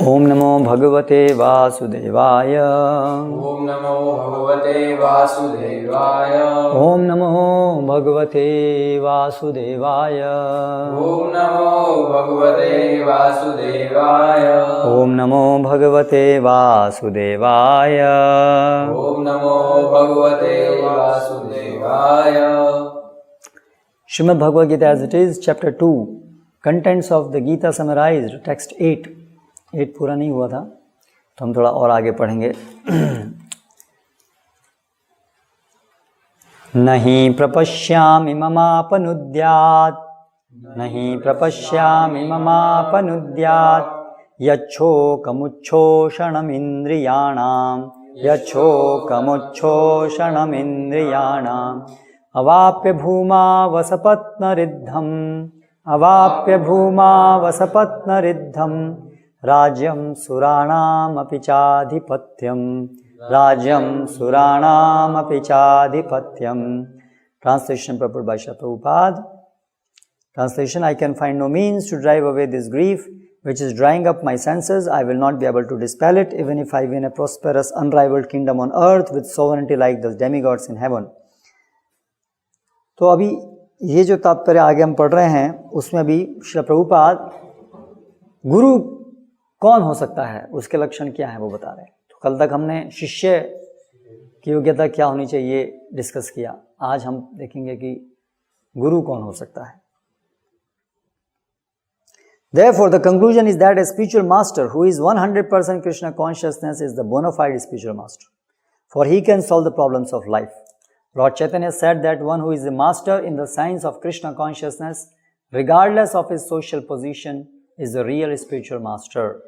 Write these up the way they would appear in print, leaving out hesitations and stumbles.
ओम नमो भगवते वासुदेवाय। ओम नमो भगवते वासुदेवाय। ओम नमो भगवते वासुदेवाय। ओम नमो भगवते वासुदेवाय। ओम नमो भगवते वासुदेवाय। ओम नमो भगवते वासुदेवाय। Srimad Bhagavad Gita as it is, chapter 2, contents of the Gita summarized, text 8 पूरा नहीं हुआ था तो हम थोड़ा और आगे पढ़ेंगे। नहीं प्रपश्यामि ममापनुद्यात्, नहीं प्रपश्यामि ममापनुद्यात्, यच्छोकमुच्छोषणमिन्द्रियाणां, यच्छोकमुच्छोषणमिन्द्रियाणाम्, अवाप्य भूमा वसपत्नरिद्धम्, अवाप्य भूमा वसपत्नरिद्धम्, राज्यं सुराणामपि चाधिपत्यं, राज्यं सुराणामपि चाधिपत्यं। Translation purport by Srila Prabhupada. Translation: I can find no means to drive away this grief which is drying up my senses. I will not be able to dispel it even if I win a prosperous unrivaled kingdom on earth with sovereignty like the demigods in heaven. तो अभी ये जो तात्पर्य आगे हम पढ़ रहे हैं उसमें अभी श्रील प्रभुपाद गुरु कौन हो सकता है, उसके लक्षण क्या है वो बता रहे हैं। तो कल तक हमने शिष्य की योग्यता क्या होनी चाहिए डिस्कस किया। आज हम देखेंगे कि गुरु कौन हो सकता है। Therefore, the conclusion is that a spiritual master who is 100% Krishna consciousness is the bona fide spiritual master, for he can solve the problems of life. Lord Chaitanya said that one who is a master in the science of Krishna consciousness, regardless of his social position, is the real spiritual master.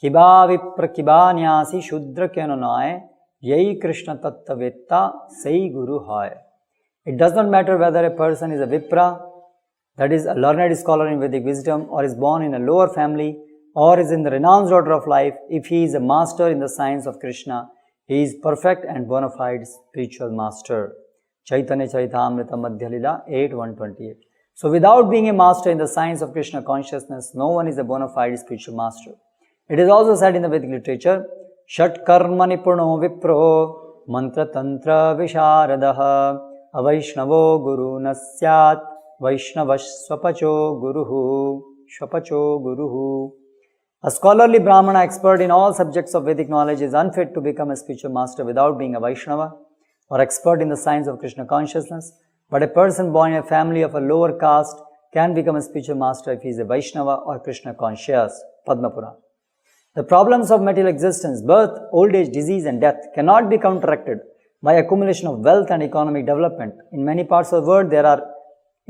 Kiba vipra kiba nyasi shudra kyananaye, yai Krishna tattavetta sai guru hai. It does not matter whether a person is a vipra, that is a learned scholar in Vedic wisdom, or is born in a lower family, or is in the renounced order of life. If he is a master in the science of Krishna, he is perfect and bona fide spiritual master. Chaitanya Charitamrita Madhya Lila 8:128. So without being a master in the science of Krishna consciousness, no one is a bona fide spiritual master. It is also said in the Vedic literature, Shat karma nipuno vipro mantra tantra visharadaha avaishnavo guru nasyat vaishnavasvapacho guruhu svapacho guruhu. A scholarly Brahmana expert in all subjects of Vedic knowledge is unfit to become a spiritual master without being a Vaishnava or expert in the science of Krishna consciousness. But a person born in a family of a lower caste can become a spiritual master if he is a Vaishnava or Krishna conscious. Padma Purana. The problems of material existence, birth, old age, disease and death cannot be counteracted by accumulation of wealth and economic development. In many parts of the world, there are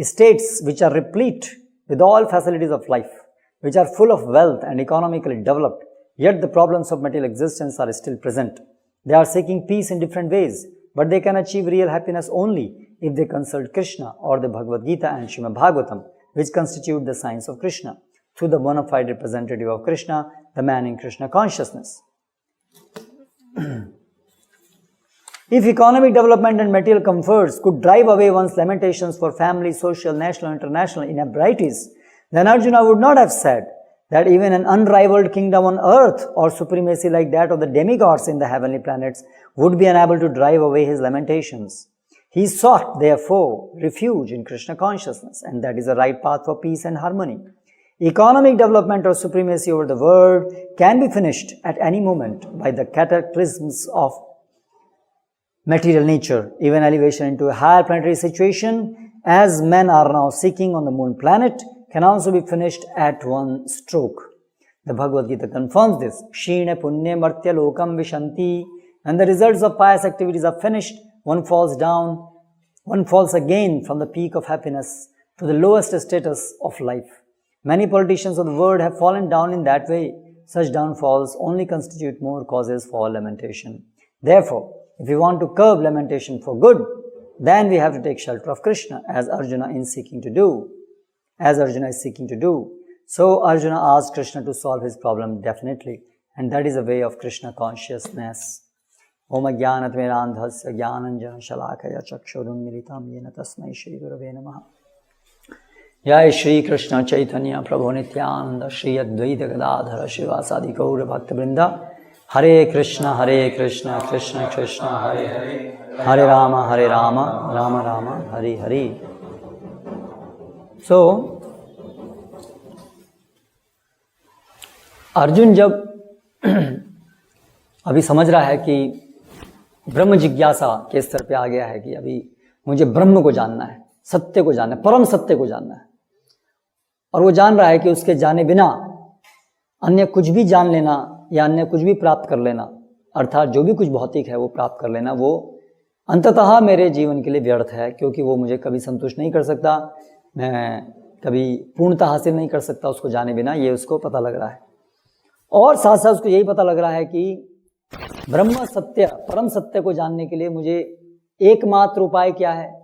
states which are replete with all facilities of life, which are full of wealth and economically developed, yet the problems of material existence are still present. They are seeking peace in different ways, but they can achieve real happiness only if they consult Krishna or the Bhagavad Gita and Srimad Bhagavatam, which constitute the science of Krishna, through the bona fide representative of Krishna, the man in Krishna consciousness. If economic development and material comforts could drive away one's lamentations for family, social, national, international inebrities, then Arjuna would not have said that even an unrivaled kingdom on earth or supremacy like that of the demigods in the heavenly planets would be unable to drive away his lamentations. He sought, therefore, refuge in Krishna consciousness, and that is the right path for peace and harmony. Economic development or supremacy over the world can be finished at any moment by the cataclysms of material nature. Even elevation into a higher planetary situation, as men are now seeking on the moon planet, can also be finished at one stroke. The Bhagavad Gita confirms this. Shine punye martya lokam vishanti. When the results of pious activities are finished, one falls again from the peak of happiness to the lowest status of life. Many politicians of the world have fallen down in that way. Such downfalls only constitute more causes for lamentation. Therefore, if we want to curb lamentation for good, then we have to take shelter of Krishna, as Arjuna is seeking to do. So Arjuna asked Krishna to solve his problem definitely, and that is a way of Krishna consciousness. Om Jnanatmerandhasya Jnananjana Shalakaya Chakshurunmilitam Yena Tasmai Shri Gurave Namaha. जय श्री कृष्ण चैतन्य प्रभु नित्यानंद श्री अद्वैत गदाधर शिवासादि गौर भक्तवृंदा। हरे कृष्ण कृष्ण कृष्ण हरे हरे, हरे राम राम राम हरे हरे। सो अर्जुन जब अभी समझ रहा है कि ब्रह्म जिज्ञासा के स्तर पे आ गया है कि अभी मुझे ब्रह्म को जानना है, सत्य को जानना है, परम सत्य को जानना है, और वो जान रहा है कि उसके जाने बिना अन्य कुछ भी जान लेना या अन्य कुछ भी प्राप्त कर लेना, अर्थात जो भी कुछ भौतिक है वो प्राप्त कर लेना, वो अंततः मेरे जीवन के लिए व्यर्थ है, क्योंकि वो मुझे कभी संतुष्ट नहीं कर सकता, मैं कभी पूर्णता हासिल नहीं कर सकता उसको जाने बिना। ये उसको पता लग रहा है, और साथ साथ उसको यही पता लग रहा है कि ब्रह्म सत्य, परम सत्य को जानने के लिए मुझे एकमात्र उपाय क्या है।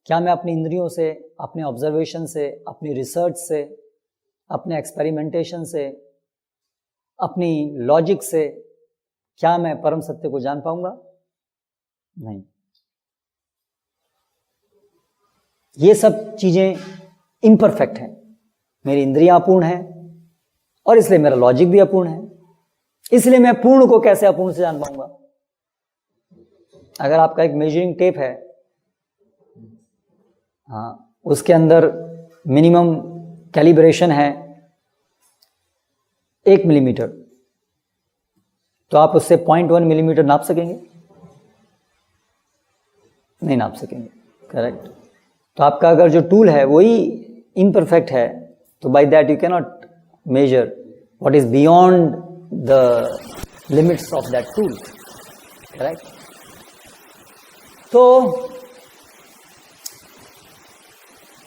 क्या मैं अपनी इंद्रियों से, अपने ऑब्जर्वेशन से, अपनी रिसर्च से, अपने एक्सपेरिमेंटेशन से, अपनी लॉजिक से क्या मैं परम सत्य को जान पाऊंगा? नहीं। ये सब चीजें इम्परफेक्ट हैं, मेरी इंद्रियां अपूर्ण हैं और इसलिए मेरा लॉजिक भी अपूर्ण है, इसलिए मैं पूर्ण को कैसे अपूर्ण से जान पाऊंगा? अगर आपका एक मेजरिंग टेप है, हाँ, उसके अंदर मिनिमम कैलिब्रेशन है 1 मिलीमीटर, तो आप उससे 0.1 मिलीमीटर नाप सकेंगे? नहीं नाप सकेंगे, करेक्ट। तो आपका अगर जो टूल है वही इम्परफेक्ट है, तो by that you can not measure what is beyond the limits of that tool, correct. तो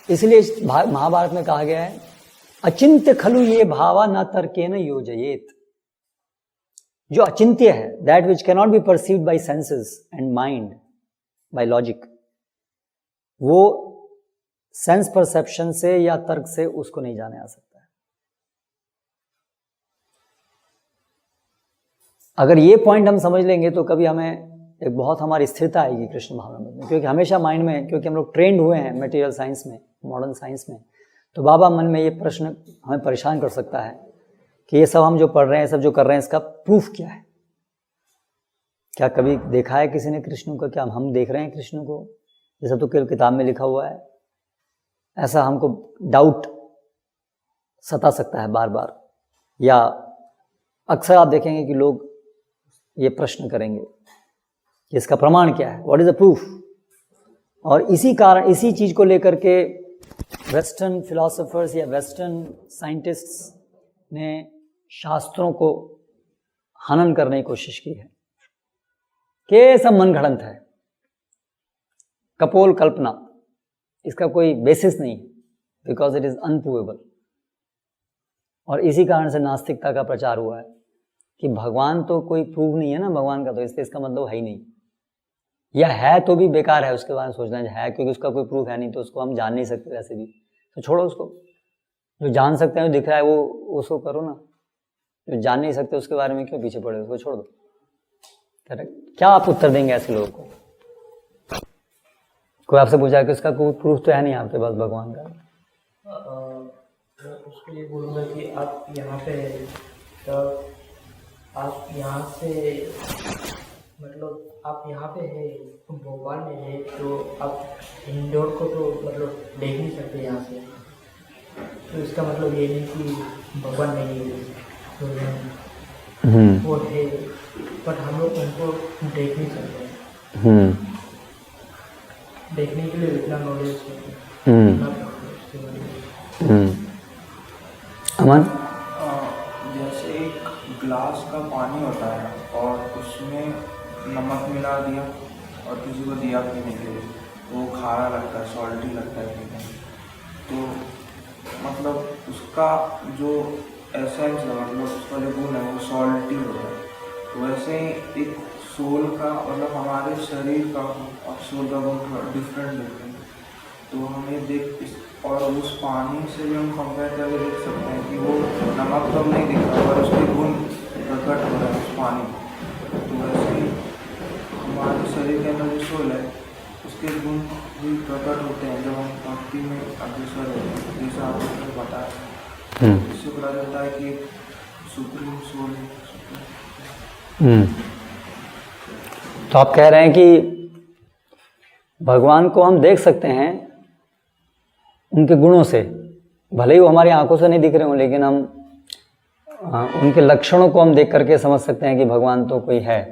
इसलिए महाभारत में कहा गया है, अचिंत्य खलु ये भावा न तर्केन योजयेत। जो अचिंत्य है, that which can not be perceived bye senses and mind, by logic, वो सेंस परसेप्शन से या तर्क से उसको नहीं जाने आ सकता है। अगर ये पॉइंट हम समझ लेंगे तो कभी हमें एक बहुत हमारी स्थिरता आएगी कृष्ण भावनामृत में, क्योंकि हमेशा माइंड में, क्योंकि हम लोग ट्रेंड हुए हैं मटेरियल साइंस में, मॉडर्न साइंस में, तो बाबा मन में ये प्रश्न हमें परेशान कर सकता है कि ये सब हम जो पढ़ रहे हैं, सब जो कर रहे हैं, इसका प्रूफ क्या है? क्या कभी देखा है किसी ने कृष्ण को? क्या हम देख रहे हैं कृष्ण को? ये सब तो केवल किताब में लिखा हुआ है। ऐसा हमको डाउट सता सकता है बार बार, या अक्सर आप देखेंगे कि लोग ये प्रश्न करेंगे कि इसका प्रमाण क्या है, व्हाट इज द प्रूफ। और इसी कारण, इसी चीज को लेकर के वेस्टर्न फिलोसोफर्स या वेस्टर्न साइंटिस्ट्स ने शास्त्रों को हनन करने की कोशिश की है कि सब मन घड़ंत है, कपोल कल्पना, इसका कोई बेसिस नहीं, बिकॉज इट इज अनप्रूवेबल। और इसी कारण से नास्तिकता का प्रचार हुआ है कि भगवान तो कोई प्रूव नहीं है ना भगवान का, तो इसलिए इसका मतलब है ही नहीं, या है तो भी बेकार है उसके बारे में सोचना है, क्योंकि उसका कोई प्रूफ है नहीं तो उसको हम जान नहीं सकते वैसे भी, तो छोड़ो उसको। जो जान सकते हैं, जो दिख रहा है वो उसको करो ना, जो जान नहीं सकते उसके बारे में क्यों पीछे पड़े, उसको छोड़ दो। करेक्ट। क्या आप उत्तर देंगे ऐसे लोगों को? कोई आपसे पूछा कि उसका कोई प्रूफ तो है नहीं आपके पास भगवान का, उसको ये बोलूँगा कि आप यहाँ पे, तो आप यहाँ से, मतलब आप यहाँ पे है, भोपाल में है, तो आप इंडोर को तो मतलब देख नहीं सकते यहाँ से, तो इसका मतलब ये नहीं कि भगवान नहीं है, तो वो है, बट हम लोग उनको देख नहीं सकते। देखने के लिए इतना नॉलेज अमन, जैसे एक ग्लास का पानी होता है और उसमें नमक मिला दिया और किसी को दिया पीने के लिए, तो वो खारा लगता है, सॉल्टी लगता है पीने में, तो मतलब उसका जो एसेंस है, मतलब उसका जो गुण है वो सॉल्टी होता है। तो वैसे ही एक सोल का, मतलब हमारे शरीर का और सोल का गुण डिफरेंट, तो हमें और उस पानी से भी हम कंपेयर करके देख सकते हैं कि वो नमक तो नहीं दिख रहा पर उसके गुण प्रकट हो रहे हैं उस पानी। तो वैसे ही हमारे शरीर के अंदर जो सोल है उसके गुण भी प्रकट होते हैं जब हम भक्ति में अग्रसर होते हैं, जैसे आपने बताया। इससे पता चलता है कि सुप्रीम सोल। तो आप कह रहे हैं कि भगवान को हम देख सकते हैं उनके गुणों से, भले ही वो हमारी आंखों से नहीं दिख रहे हों, लेकिन हम उनके लक्षणों को हम देख करके समझ सकते हैं कि भगवान तो कोई है।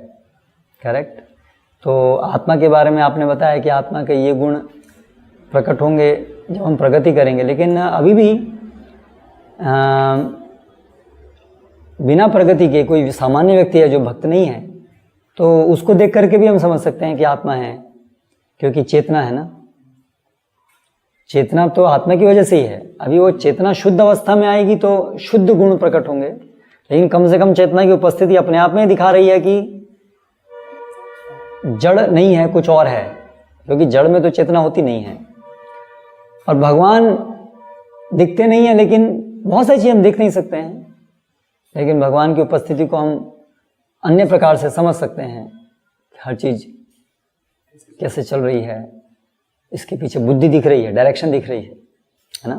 करेक्ट। तो आत्मा के बारे में आपने बताया कि आत्मा के ये गुण प्रकट होंगे जब हम प्रगति करेंगे, लेकिन अभी भी बिना प्रगति के कोई सामान्य व्यक्ति है जो भक्त नहीं है, तो उसको देख करके भी हम समझ सकते हैं कि आत्मा है, क्योंकि चेतना है ना। चेतना तो आत्मा की वजह से ही है। अभी वो चेतना शुद्ध अवस्था में आएगी तो शुद्ध गुण प्रकट होंगे, लेकिन कम से कम चेतना की उपस्थिति अपने आप में दिखा रही है कि जड़ नहीं है, कुछ और है, क्योंकि जड़ में तो चेतना होती नहीं है। और भगवान दिखते नहीं है, लेकिन बहुत सारी चीज़ हम देख नहीं सकते हैं, लेकिन भगवान की उपस्थिति को हम अन्य प्रकार से समझ सकते हैं। हर चीज़ कैसे चल रही है, इसके पीछे बुद्धि दिख रही है, डायरेक्शन दिख रही है ना।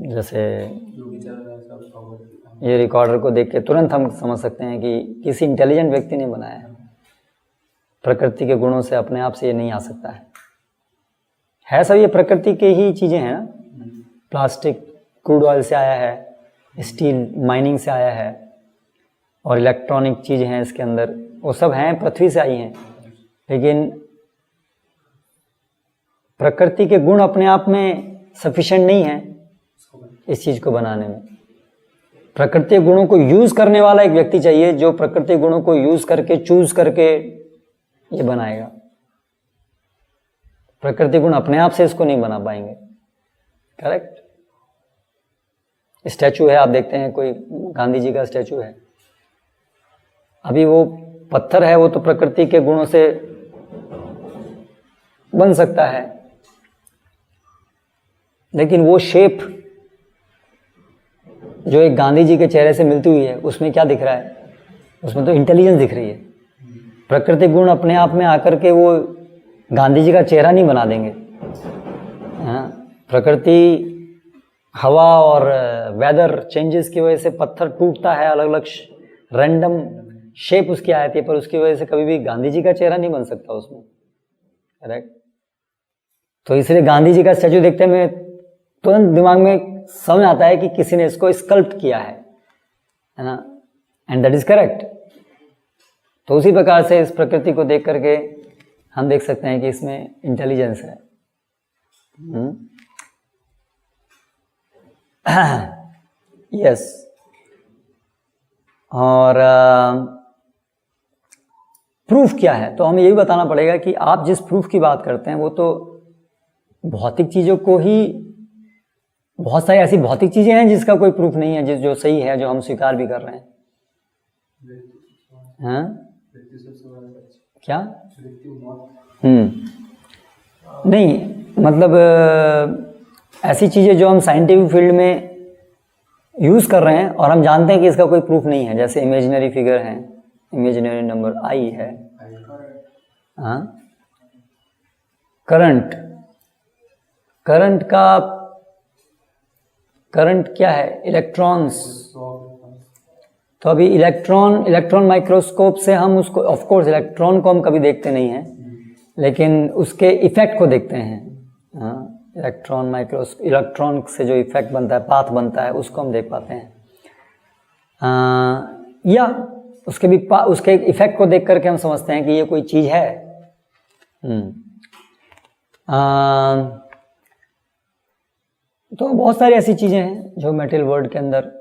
जैसे ये रिकॉर्डर को देख के तुरंत हम समझ सकते हैं कि किसी इंटेलिजेंट व्यक्ति ने बनाया है। प्रकृति के गुणों से अपने आप से ये नहीं आ सकता है सब ये प्रकृति के ही चीज़ें हैं ना। प्लास्टिक क्रूड ऑयल से आया है, स्टील माइनिंग से आया है, और इलेक्ट्रॉनिक चीज़ें हैं इसके अंदर, वो सब हैं पृथ्वी से आई हैं। लेकिन प्रकृति के गुण अपने आप में सफिशिएंट नहीं है इस चीज़ को बनाने में। प्रकृति गुणों को यूज़ करने वाला एक व्यक्ति चाहिए जो प्रकृति गुणों को यूज़ करके चूज करके ये बनाएगा। प्रकृति गुण अपने आप से इसको नहीं बना पाएंगे। करेक्ट। स्टैचू है, आप देखते हैं कोई गांधी जी का स्टैचू है, अभी वो पत्थर है, वो तो प्रकृति के गुणों से बन सकता है, लेकिन वो शेप जो एक गांधी जी के चेहरे से मिलती हुई है, उसमें क्या दिख रहा है? उसमें तो इंटेलिजेंस दिख रही है। प्रकृति गुण अपने आप में आकर के वो गांधी जी का चेहरा नहीं बना देंगे। हाँ, प्रकृति हवा और वेदर चेंजेस की वजह से पत्थर टूटता है, अलग अलग रैंडम शेप उसकी आती है, पर उसकी वजह से कभी भी गांधी जी का चेहरा नहीं बन सकता उसमें। करेक्ट। तो इसलिए गांधी जी का स्टैचू देखते में तुरंत दिमाग में समझ आता है कि किसी ने इसको स्कल्प्ट किया है ना, एंड दैट इज करेक्ट। तो उसी प्रकार से इस प्रकृति को देख करके हम देख सकते हैं कि इसमें इंटेलिजेंस है। यस। और प्रूफ क्या है? तो हमें ये भी बताना पड़ेगा कि आप जिस प्रूफ की बात करते हैं वो तो भौतिक चीज़ों को ही, बहुत सारी ऐसी भौतिक चीज़ें हैं जिसका कोई प्रूफ नहीं है, जो सही है, जो हम स्वीकार भी कर रहे हैं। हाँ? क्या? नहीं, मतलब ऐसी चीज़ें जो हम साइंटिफिक फील्ड में यूज़ कर रहे हैं और हम जानते हैं कि इसका कोई प्रूफ नहीं है, जैसे इमेजिनरी फिगर है, इमेजिनरी नंबर आई है। हाँ, करंट क्या है? इलेक्ट्रॉन्स। तो अभी इलेक्ट्रॉन माइक्रोस्कोप से हम उसको, ऑफ कोर्स इलेक्ट्रॉन को हम कभी देखते नहीं हैं, लेकिन उसके इफेक्ट को देखते हैं। हाँ, इलेक्ट्रॉन से जो इफेक्ट बनता है, पाथ बनता है, उसको हम देख पाते हैं। या उसके इफेक्ट को देख करके हम समझते हैं कि ये कोई चीज़ है। तो बहुत सारी ऐसी चीज़ें हैं जो मेटेरियल वर्ल्ड के अंदर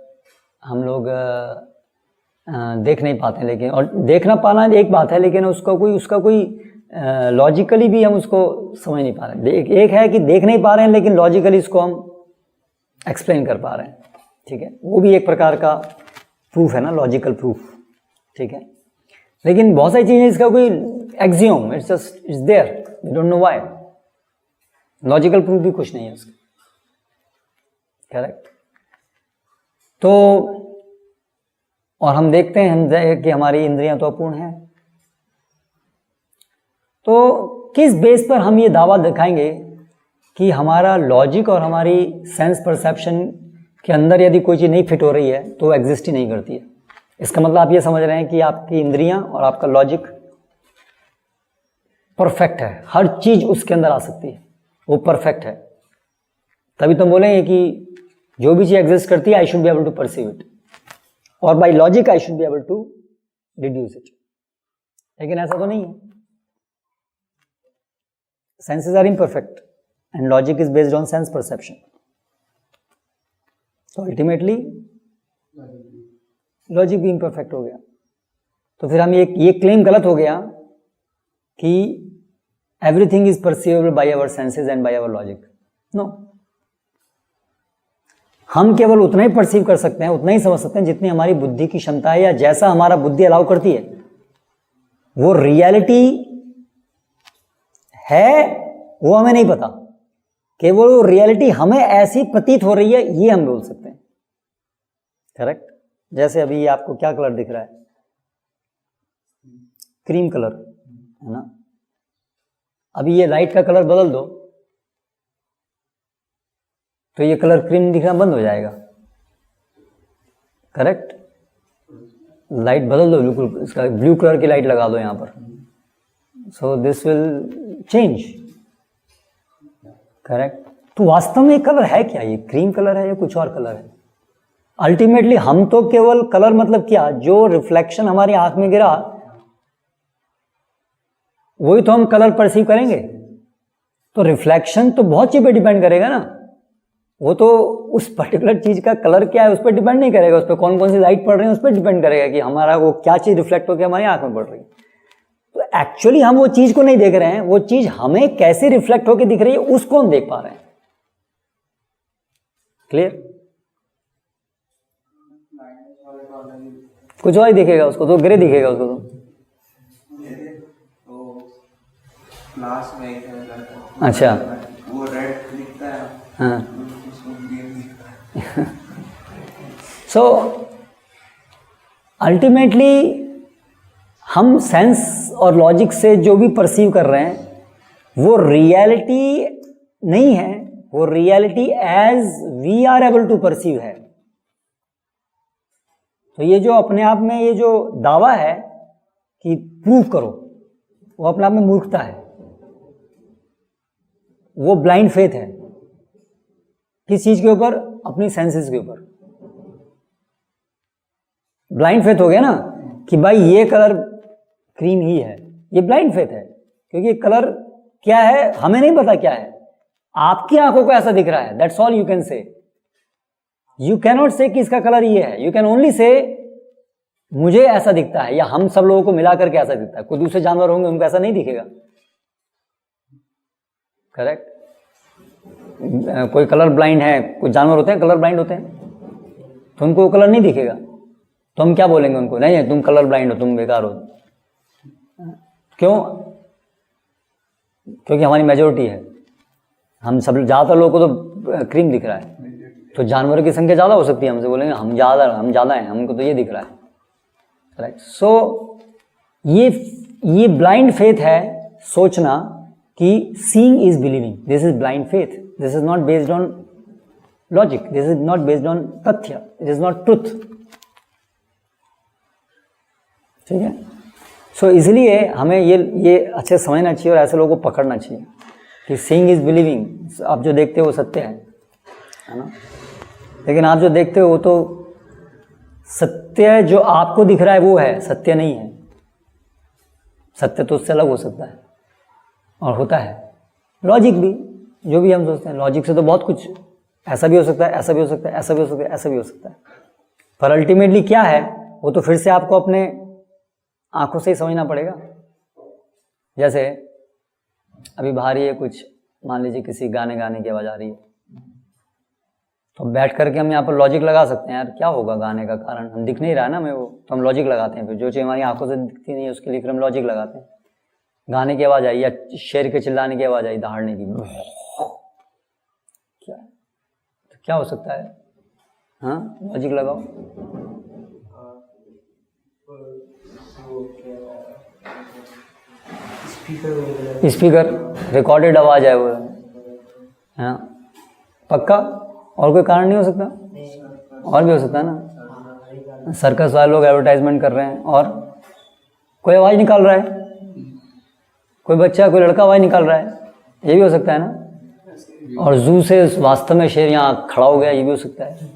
हम लोग देख नहीं पाते, लेकिन, और देखना पाना एक बात है, लेकिन उसका कोई लॉजिकली भी हम उसको समझ नहीं पा रहे। एक है कि देख नहीं पा रहे हैं, लेकिन लॉजिकली इसको हम एक्सप्लेन कर पा रहे हैं। ठीक है, वो भी एक प्रकार का प्रूफ है ना, लॉजिकल प्रूफ। ठीक है, लेकिन बहुत सारी चीज़ें इसका कोई axiom, it's there, we don't know why. Logical proof भी कुछ नहीं है उसका। करेक्ट। तो और हम देखते हैं कि हमारी इंद्रियां तो अपूर्ण हैं, तो किस बेस पर हम ये दावा दिखाएंगे कि हमारा लॉजिक और हमारी सेंस परसेप्शन के अंदर यदि कोई चीज़ नहीं फिट हो रही है तो वो एग्जिस्ट ही नहीं करती है? इसका मतलब आप ये समझ रहे हैं कि आपकी इंद्रियां और आपका लॉजिक परफेक्ट है, हर चीज़ उसके अंदर आ सकती है, वो परफेक्ट है। तभी तो बोलेंगे कि जो भी चीज़ एग्जिस्ट करती है I should be able to perceive it, और by logic I should be able to deduce it. लेकिन ऐसा तो नहीं है। Senses are imperfect and logic is based on sense perception. तो अल्टीमेटली लॉजिक भी इम्परफेक्ट हो गया। तो फिर हम ये क्लेम गलत हो गया कि everything is perceivable by our senses and by our logic. No, हम केवल उतना ही परसीव कर सकते हैं, उतना ही समझ सकते हैं जितनी हमारी बुद्धि की क्षमता है, या जैसा हमारा बुद्धि अलाउ करती है। वो रियलिटी है वो हमें नहीं पता, केवल वो रियलिटी हमें ऐसी प्रतीत हो रही है, ये हम बोल सकते हैं। करेक्ट? जैसे अभी आपको क्या कलर दिख रहा है? क्रीम कलर, है ना? अभी ये लाइट का कलर बदल दो तो ये कलर क्रीम दिखना बंद हो जाएगा। करेक्ट? लाइट बदल दो, बिल्कुल इसका ब्लू कलर की लाइट लगा दो यहाँ पर, so this will change. Correct? तो वास्तव में कलर है क्या? ये क्रीम कलर है या कुछ और कलर है? अल्टीमेटली हम तो केवल कलर मतलब क्या, जो रिफ्लेक्शन हमारी आंख में गिरा वही तो हम कलर परसीव करेंगे। तो रिफ्लेक्शन तो बहुत चीज पे डिपेंड करेगा ना, वो तो उस पर्टिकुलर चीज का कलर क्या है उस पर डिपेंड नहीं करेगा, उस पर कौन कौन सी लाइट पड़ रही है उस पर डिपेंड करेगा कि हमारा वो क्या चीज रिफ्लेक्ट होकर हमारी आंख में पड़ रही है। तो एक्चुअली हम वो चीज को नहीं देख रहे हैं, वो चीज हमें कैसे रिफ्लेक्ट होकर दिख रही है उसको हम देख पा रहे हैं। क्लियर? कुछ और ही दिखेगा उसको, तो ग्रे दिखेगा उसको। तो क्लास में अच्छा, वो रेड दिखता है, हाँ। उसको ग्रीन दिखता है। सो अल्टीमेटली हम सेंस और लॉजिक से जो भी परसीव कर रहे हैं वो रियलिटी नहीं है, वो reality as we are able to perceive है। तो ये जो अपने आप में ये जो दावा है कि प्रूव करो, वो अपने आप में मूर्खता है, वो ब्लाइंड फेथ है। किस चीज के ऊपर? अपनी सेंसेस के ऊपर ब्लाइंड फेथ हो गया ना कि भाई ये कलर क्रीम ही है, ये ब्लाइंड फेथ है। क्योंकि कलर क्या है हमें नहीं पता क्या है, आपकी आंखों को ऐसा दिख रहा है, that's all you can say. You cannot say कि इसका कलर ये है, यू कैन ओनली से मुझे ऐसा दिखता है, या हम सब लोगों को मिला करके ऐसा दिखता है। कोई दूसरे जानवर होंगे उनको ऐसा नहीं दिखेगा। करेक्ट? कोई कलर ब्लाइंड है, कुछ जानवर होते हैं कलर ब्लाइंड होते हैं, तो उनको कलर नहीं दिखेगा, तो हम क्या बोलेंगे उनको? नहीं तुम कलर ब्लाइंड हो, तुम बेकार हो। क्यों? क्योंकि हमारी मेजोरिटी है, हम सब ज़्यादातर लोगों को तो क्रीम दिख रहा है, तो जानवरों की संख्या ज़्यादा हो सकती है, हमसे बोलेंगे हम ज़्यादा हैं, हमको तो ये दिख रहा है। राइट? सो ये ब्लाइंड फेथ है, सोचना कि seeing is believing. This is blind faith, this is not based on logic, this is not based on तथ्य, इट इज नॉट ट्रुथ। ठीक है? सो इसलिए हमें ये अच्छे समझना चाहिए और ऐसे लोगों को पकड़ना चाहिए कि सीइंग इज बिलीविंग। आप जो देखते हो वो सत्य है ना? लेकिन आप जो देखते हो वो तो सत्य जो आपको दिख रहा है वो है, सत्य नहीं है। सत्य तो उससे अलग हो सकता है और होता है। लॉजिक भी, जो भी हम सोचते हैं, लॉजिक से तो बहुत कुछ ऐसा भी हो सकता है, ऐसा भी हो सकता है, ऐसा भी हो सकता है, ऐसा भी हो सकता है। पर अल्टीमेटली क्या है वो तो फिर से आपको अपने आंखों से ही समझना पड़ेगा। जैसे अभी बाहर ही है कुछ, मान लीजिए किसी गाने की आवाज़ आ रही है, तो बैठ करके हम यहाँ पर लॉजिक लगा सकते हैं, यार क्या होगा गाने का कारण, हम दिख नहीं रहा है ना हमें वो, तो हम लॉजिक लगाते हैं। फिर जो चीज़ हमारी आंखों से दिखती नहीं है उसके लिए फिर हम लॉजिक लगाते हैं। गाने की आवाज़ आई या शेर के चिल्लाने की आवाज़ आई, दहाड़ने की, क्या हो सकता है? हाँ, लॉजिक लगाओ। स्पीकर स्पीकर, रिकॉर्डेड आवाज़ है वो, हाँ पक्का? और कोई कारण नहीं हो सकता? और भी हो सकता है ना, सर्कस वाले लोग एडवर्टाइजमेंट कर रहे हैं और कोई आवाज़ निकाल रहा है, कोई बच्चा कोई लड़का आवाज़ निकाल रहा है, ये भी हो सकता है ना। और जू से वास्तव में शेर यहाँ खड़ा हो गया, ये भी हो सकता है।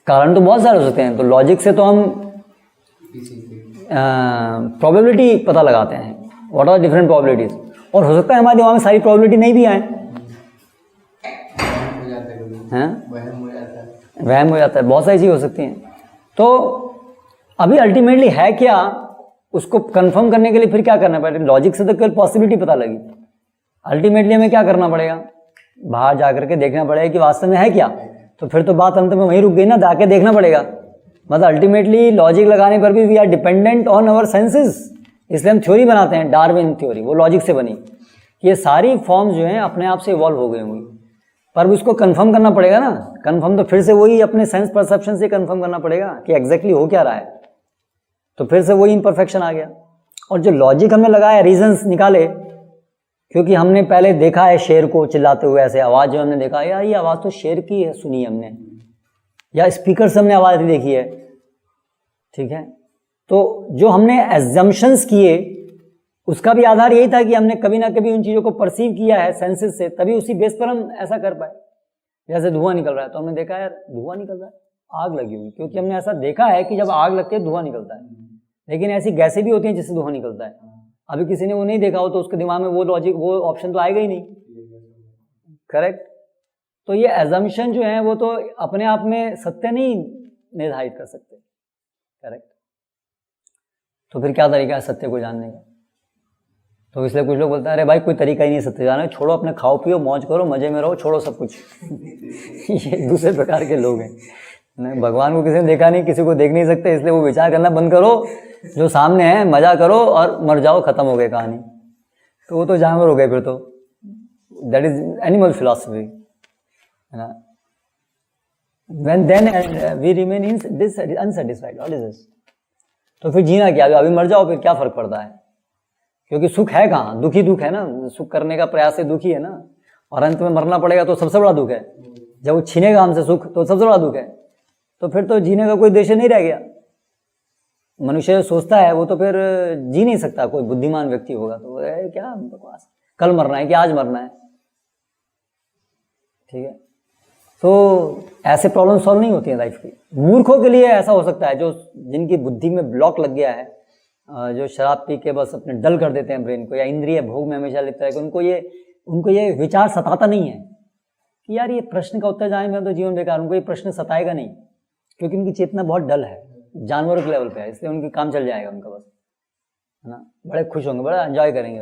कारण तो बहुत सारे हो सकते हैं। तो लॉजिक से तो हम प्रोबेबिलिटी पता लगाते हैं, व्हाट आर डिफरेंट प्रोबेबिलिटीज, और हो सकता है हमारे दिमाग में सारी प्रोबेबिलिटी नहीं भी आए हैं, वहम हो जाता है, बहुत सारी चीज़ हो सकती हैं। तो अभी अल्टीमेटली है क्या, उसको कंफर्म करने के लिए फिर क्या करना पड़ेगा? लॉजिक से तो केवल पॉसिबिलिटी पता लगी, अल्टीमेटली हमें क्या करना पड़ेगा? बाहर जाकर के देखना पड़ेगा कि वास्तव में है क्या। तो फिर तो बात अंत में वहीं रुक गई ना, जाके देखना पड़ेगा। मतलब अल्टीमेटली लॉजिक लगाने पर भी we are dependent on our senses, इसलिए हम थ्योरी बनाते हैं, डार्विन थ्योरी, वो लॉजिक से बनी। ये सारी फॉर्म्स जो हैं अपने आप से इवॉल्व हो गई होंगी, पर उसको कंफर्म करना पड़ेगा ना। कंफर्म तो फिर से वही अपने सेंस परसेप्शन से कंफर्म करना पड़ेगा कि एग्जैक्टली हो क्या रहा है। तो फिर से वही इम्परफेक्शन आ गया। और जो लॉजिक हमने लगाया, रीजंस निकाले, क्योंकि हमने पहले देखा है शेर को चिल्लाते हुए, ऐसे आवाज़ जो हमने देखा, यार ये आवाज़ तो शेर की है, सुनी हमने, या स्पीकर से हमने आवाज़ देखी है, ठीक है। तो जो हमने एजम्पशंस किए, उसका भी आधार यही था कि हमने कभी ना कभी उन चीज़ों को परसीव किया है सेंसेस से, तभी उसी बेस पर हम ऐसा कर पाए। जैसे धुआं निकल रहा है तो हमने देखा यार धुआं निकल रहा है, आग लगी हुई, क्योंकि हमने ऐसा देखा है कि जब आग लगती है धुआं निकलता है। लेकिन ऐसी गैसें भी होती हैं जिससे धुआं निकलता है, अभी किसी ने वो नहीं देखा हो तो उसके दिमाग में वो लॉजिक, वो ऑप्शन तो आएगा ही नहीं, करेक्ट। तो ये एजम्पशन जो है वो तो अपने आप में सत्य नहीं निर्धारित कर सकते, करेक्ट। तो फिर क्या तरीका है सत्य को जानने का? तो इसलिए कुछ लोग बोलते हैं अरे भाई कोई तरीका ही नहीं सत्य जानने का, छोड़ो, अपने खाओ पियो मौज करो, मजे में रहो, छोड़ो सब कुछ। ये दूसरे प्रकार के लोग हैं। नहीं, भगवान को किसी ने देखा नहीं, किसी को देख नहीं सकते, इसलिए वो विचार करना बंद करो, जो सामने है मजा करो और मर जाओ, खत्म हो गई कहानी। तो वो तो जानवर हो गए फिर तो, दैट इज एनिमल फिलॉसफी, है ना। When then we remain unsatisfied, what is this? तो फिर जीना क्या? अभी मर जाओ, फिर क्या फर्क पड़ता है? क्योंकि सुख है कहाँ? दुखी दुख है ना, सुख करने का प्रयास से दुखी है ना, और अंत में मरना पड़ेगा तो सबसे बड़ा दुख है। जब वो छीनेगा हमसे सुख तो सबसे बड़ा दुख है। तो फिर तो जीने का कोई उद्देश्य नहीं रह गया। मनुष्य सोचता है वो तो फिर जी नहीं सकता, कोई बुद्धिमान व्यक्ति होगा तो क्या बकवास, कल मरना है कि आज मरना है, ठीक है। तो ऐसे प्रॉब्लम सॉल्व नहीं होती है लाइफ की। मूर्खों के लिए ऐसा हो सकता है, जो जिनकी बुद्धि में ब्लॉक लग गया है, जो शराब पी के बस अपने डल कर देते हैं ब्रेन को, या इंद्रिय भोग में हमेशा लिखता है कि उनको ये विचार सताता नहीं है कि यार ये प्रश्न का उत्तर जाने में तो जीवन बेकार। उनको ये प्रश्न सताएगा नहीं, क्योंकि उनकी चेतना बहुत डल है, जानवरों के लेवल पे है, इसलिए उनके काम चल जाएगा उनका बस, है ना। बड़े खुश होंगे, बड़ा एंजॉय करेंगे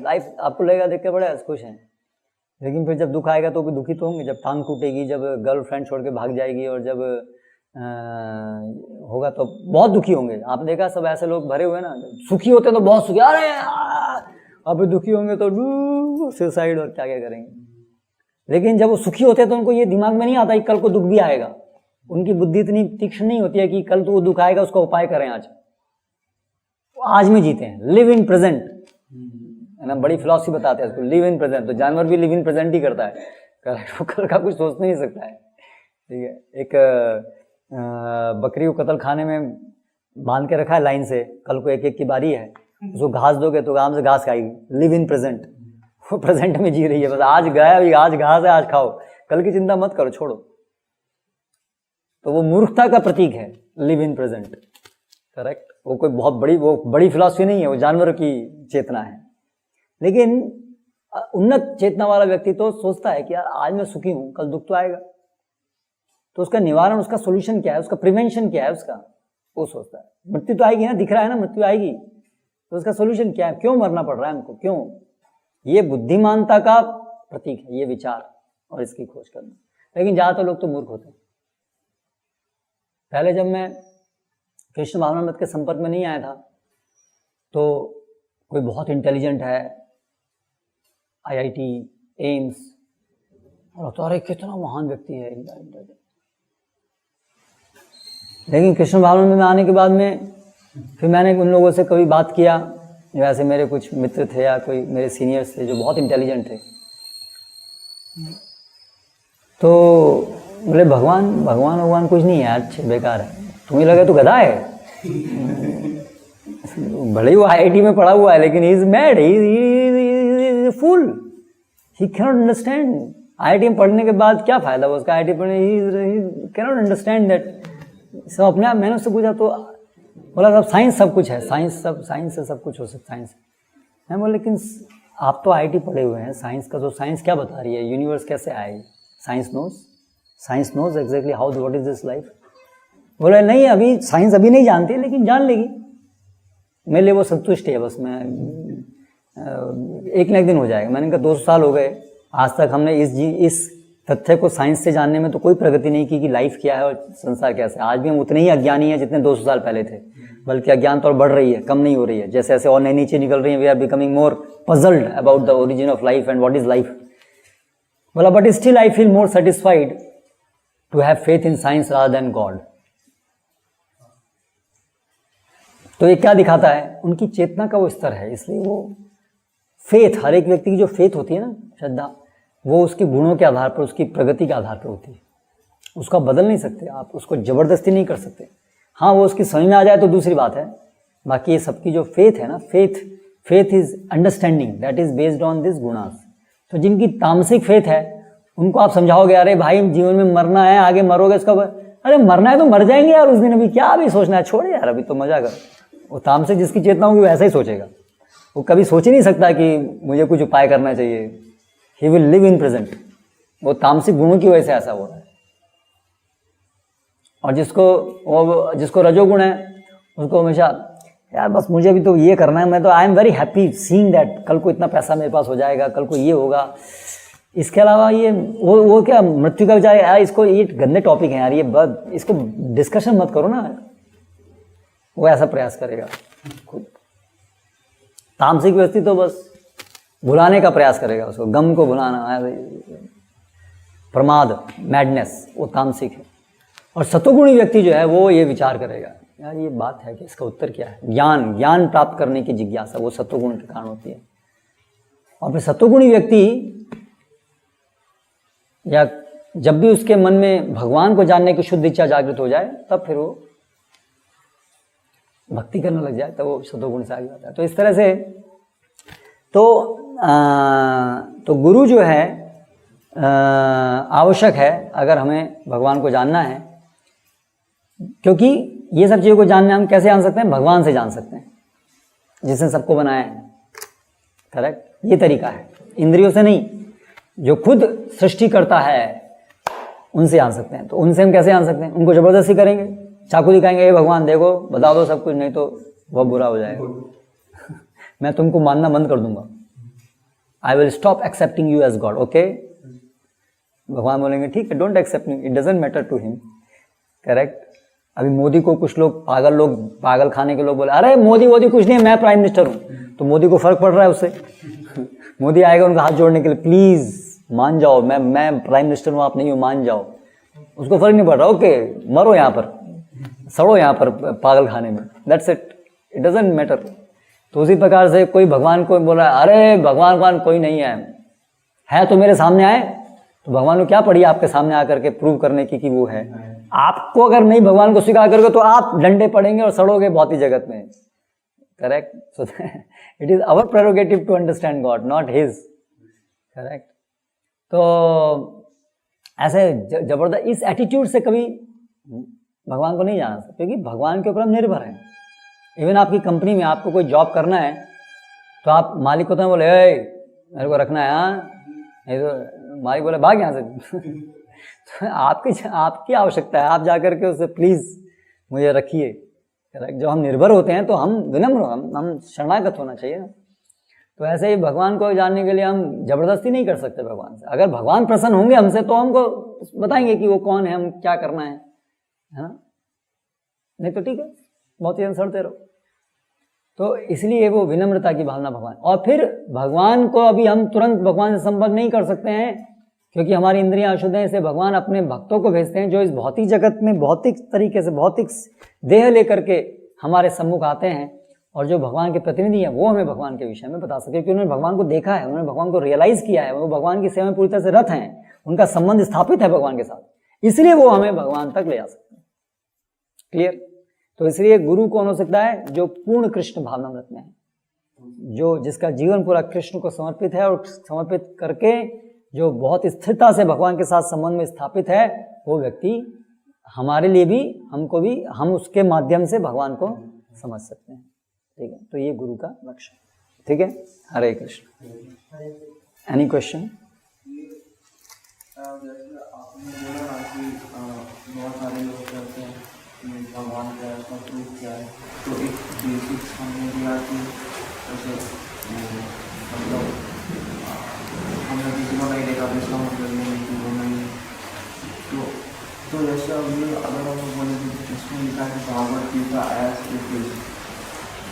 लाइफ। आपको लगेगा देख के बड़े खुश हैं, लेकिन फिर जब दुख आएगा तो भी दुखी तो होंगे। जब टांग टूटेगी, जब गर्लफ्रेंड छोड़ के भाग जाएगी, और जब होगा तो बहुत दुखी होंगे। आपने देखा सब ऐसे लोग भरे हुए ना, सुखी होते तो बहुत सुखी, अरे अब दुखी होंगे तो सुसाइड और क्या क्या करेंगे। लेकिन जब वो सुखी होते हैं तो उनको ये दिमाग में नहीं आता कि कल को दुख भी आएगा। उनकी बुद्धि इतनी तीक्ष्ण नहीं होती है कि कल तो वो दुख आएगा उसका उपाय करें आज में जीते हैं, लिव इन प्रेजेंट, है ना। बड़ी फिलॉसफी बताते हैं उसको, लिव इन प्रेजेंट। तो जानवर भी लिव इन प्रेजेंट ही करता है, वो कल का कुछ सोच नहीं सकता है, ठीक है। एक बकरी को कत्ल खाने में बांध के रखा है लाइन से, कल को एक एक की बारी है, उसको घास दोगे तो आराम से घास खाएगी। लिव इन प्रेजेंट, वो प्रेजेंट में जी रही है, बस आज गया अभी, आज घास है, आज खाओ, कल की चिंता मत करो, छोड़ो। तो वो मूर्खता का प्रतीक है, लिव इन प्रेजेंट, करेक्ट। वो कोई बहुत बड़ी फिलॉसफी नहीं है, वो जानवर की चेतना है। लेकिन उन्नत चेतना वाला व्यक्ति तो सोचता है कि यार आज मैं सुखी हूं, कल दुख तो आएगा, तो उसका निवारण, उसका सोल्यूशन क्या है, उसका प्रिवेंशन क्या है उसका, वो सोचता है। मृत्यु तो आएगी ना, दिख रहा है ना मृत्यु आएगी, तो उसका सोल्यूशन क्या है, क्यों मरना पड़ रहा है हमको, क्यों। ये बुद्धिमानता का प्रतीक है, ये विचार और इसकी खोज करना। लेकिन ज्यादातर लोग तो मूर्ख होते हैं। पहले जब मैं कृष्ण भावनामृत के संपर्क में नहीं आया था तो कोई बहुत इंटेलिजेंट है, IIT, एम्स, और तो अरे कितना महान व्यक्ति है, इंटेलिजेंट। लेकिन कृष्ण भावनामृत में आने के बाद में फिर मैंने उन लोगों से कभी बात किया, वैसे मेरे कुछ मित्र थे या कोई मेरे सीनियर्स थे जो बहुत इंटेलिजेंट थे, तो बोले भगवान भगवान भगवान कुछ नहीं है यार, बेकार है, तुम्हें लगे तो गधा है। भले ही वो IIT में पढ़ा हुआ है लेकिन he is mad, he fool, he cannot understand. IIT में पढ़ने के बाद क्या फायदा हुआ उसका, IIT पढ़ने, ही कैनॉट अंडरस्टैंड दैट। सब अपने आप, मैंने उससे पूछा तो बोला सब साइंस सब कुछ है, साइंस से सब कुछ हो सकता है, साइंस। मैं बोला लेकिन आप तो IIT पढ़े हुए हैं, साइंस का तो साइंस क्या बता रही है, यूनिवर्स कैसे आएगी, science knows exactly how what is this life. बोला नहीं अभी साइंस अभी नहीं जानती लेकिन जान लेगी, मेरे लिए वो संतुष्ट है, बस मैं एक न एक दिन हो जाएगा। मैंने कहा 200 साल हो गए, आज तक हमने इस तथ्य को साइंस से जानने में तो कोई प्रगति नहीं की कि लाइफ क्या है और संसार कैसे है। आज भी हम उतने ही अज्ञानी हैं जितने 200 साल पहले थे, बल्कि अज्ञानता और बढ़ रही है, कम नहीं हो रही है। जैसे जैसे और नई नीचे निकल रही है, we are becoming more puzzled about the origin of life and what is life. बोला but still I feel more satisfied to have faith in science rather than God. तो ये क्या दिखाता है, उनकी चेतना का वो स्तर है, इसलिए वो फेथ, हर एक व्यक्ति की जो फेथ होती है ना, श्रद्धा, वो उसके गुणों के आधार पर, उसकी प्रगति के आधार पर होती है। उसका बदल नहीं सकते आप, उसको जबरदस्ती नहीं कर सकते। हाँ वो उसकी समझ में आ जाए तो दूसरी बात है, बाकी ये सबकी जो फेथ है ना, faith is understanding that is based on this gunas. तो जिनकी तामसिक फेथ है उनको आप समझाओगे अरे भाई जीवन में मरना है, आगे मरोगे, इसका अरे मरना है तो मर जाएंगे यार उस दिन, अभी क्या अभी सोचना है, छोड़े यार अभी तो मजा कर। वो तामसिक जिसकी चेतना होगी वैसा ही सोचेगा, वो कभी सोच ही नहीं सकता कि मुझे कुछ उपाय करना चाहिए। He will live in present. वो तामसिक गुणों की वजह से ऐसा हो रहा है। और जिसको रजोगुण है उसको हमेशा यार बस मुझे भी तो ये करना है, मैं तो I am very happy seeing that, कल को इतना पैसा मेरे पास हो जाएगा, कल को ये होगा। इसके अलावा ये वो क्या मृत्यु का विचार यार, इसको ये गंदे टॉपिक है यार, ये इसको डिस्कशन मत करो ना, वो ऐसा प्रयास करेगा खुद। तामसिक व्यक्ति तो बस भुलाने का प्रयास करेगा, उसको गम को भुलाना, प्रमाद, मैडनेस, वो तामसिक है। और सतोगुणी व्यक्ति जो है वो ये विचार करेगा यार ये बात है कि इसका उत्तर क्या है, ज्ञान प्राप्त करने की जिज्ञासा, वो सतोगुण के कारण होती है। और फिर सतोगुणी व्यक्ति या जब भी उसके मन में भगवान को जानने की शुद्ध इच्छा जागृत हो जाए, तब फिर वो भक्ति करने लग जाए, तब वो सतोगुण से आगे आता है। तो इस तरह से तो गुरु जो है आवश्यक है अगर हमें भगवान को जानना है, क्योंकि ये सब चीज़ों को जानने हम कैसे जान सकते हैं, भगवान से जान सकते हैं जिसने सबको बनाया है। करेक्ट, ये तरीका है, इंद्रियों से नहीं। जो खुद सृष्टि करता है उनसे जान सकते हैं। तो उनसे हम कैसे जान सकते हैं, उनको जबरदस्ती करेंगे, चाकू दिखाएंगे, भगवान देखो बता दो सब कुछ, नहीं तो वह बुरा हो जाएगा। मैं तुमको मानना बंद कर दूंगा, I will stop accepting you as God. Okay, भगवान बोलेंगे ठीक है, don't accept me, it doesn't matter to him. Correct. अभी मोदी को कुछ लोग पागल खाने के लोग बोले अरे मोदी कुछ नहीं है, मैं प्राइम मिनिस्टर हूँ। तो मोदी को फर्क पड़ रहा है उससे। मोदी आएगा उनका हाथ जोड़ने के लिए, प्लीज मान जाओ, मैं प्राइम मिनिस्टर हूँ, आप नहीं हो, मान जाओ। उसको फर्क नहीं पड़ रहा, ओके मरो यहाँ पर, सड़ो यहाँ पर पागल खाने में, that's it, it doesn't matter. तो उसी प्रकार से कोई भगवान को बोल रहा है अरे भगवान कोई नहीं है तो मेरे सामने आए, तो भगवान को क्या पड़ी आपके सामने आकर के प्रूव करने की कि वो है। आपको अगर नहीं भगवान को स्वीकार करोगे तो आप डंडे पड़ेंगे और सड़ोगे भौतिक जगत में। Correct. So it is our prerogative to understand God, not his. Correct. तो ऐसे जबरदस्त इस एटीट्यूड से कभी भगवान को नहीं जाना सकते, क्योंकि भगवान के ऊपर हम निर्भर हैं। इवन आपकी कंपनी में आपको कोई जॉब करना है तो आप मालिक को तो बोले मेरे को रखना है, हाँ, नहीं तो मालिक बोले भाग यहाँ से। तो आपकी आवश्यकता है, आप जाकर के उससे प्लीज मुझे रखिए। जब हम निर्भर होते हैं तो हम विनम्र, हम शरणागत होना चाहिए ना। तो ऐसे ही भगवान को जानने के लिए हम जबरदस्ती नहीं कर सकते भगवान से। अगर भगवान प्रसन्न होंगे हमसे तो हमको बताएंगे कि वो कौन है, हम क्या करना है ना। नहीं तो ठीक है, बहुत ही सड़ते रहो। तो इसलिए वो विनम्रता की भावना भगवान। और फिर भगवान को अभी हम तुरंत भगवान से संपर्क नहीं कर सकते हैं, क्योंकि हमारी इंद्रियां अशुद्ध हैं। इससे भगवान अपने भक्तों को भेजते हैं जो इस भौतिक जगत में भौतिक तरीके से, भौतिक देह लेकर के हमारे सम्मुख आते हैं और जो भगवान के प्रतिनिधि हैं वो हमें भगवान के विषय में बता सके, क्योंकि उन्होंने भगवान को देखा है, उन्होंने भगवान को रियलाइज किया है, वो भगवान की सेवा में पूरी तरह से रत हैं, उनका संबंध स्थापित है भगवान के साथ, इसलिए वो हमें भगवान तक ले आ सकते हैं। क्लियर? तो इसलिए गुरु कौन हो सकता है? जो पूर्ण कृष्ण भावनामृत में है, जो जिसका जीवन पूरा कृष्ण को समर्पित है, और समर्पित करके जो बहुत स्थिरता से भगवान के साथ संबंध में स्थापित है, वो व्यक्ति हमारे लिए भी, हमको भी, हम उसके माध्यम से भगवान को समझ सकते हैं। ठीक है, तो ये गुरु का लक्ष्य। ठीक है, हरे कृष्ण। Any question? जैसे आपने बोला ना कि बहुत सारे लोग कहते हैं कि भगवान का ऐसा प्रूफ क्या है, तो एक बेसिक हमने दिया कि जैसे मतलब हमने किसी को नहीं देखा तो इसका मतलब नहीं कि वो नहीं, तो जैसे अब ये अगर हम बोले कि इसमें लिखा है Bhagavad Gita as it is,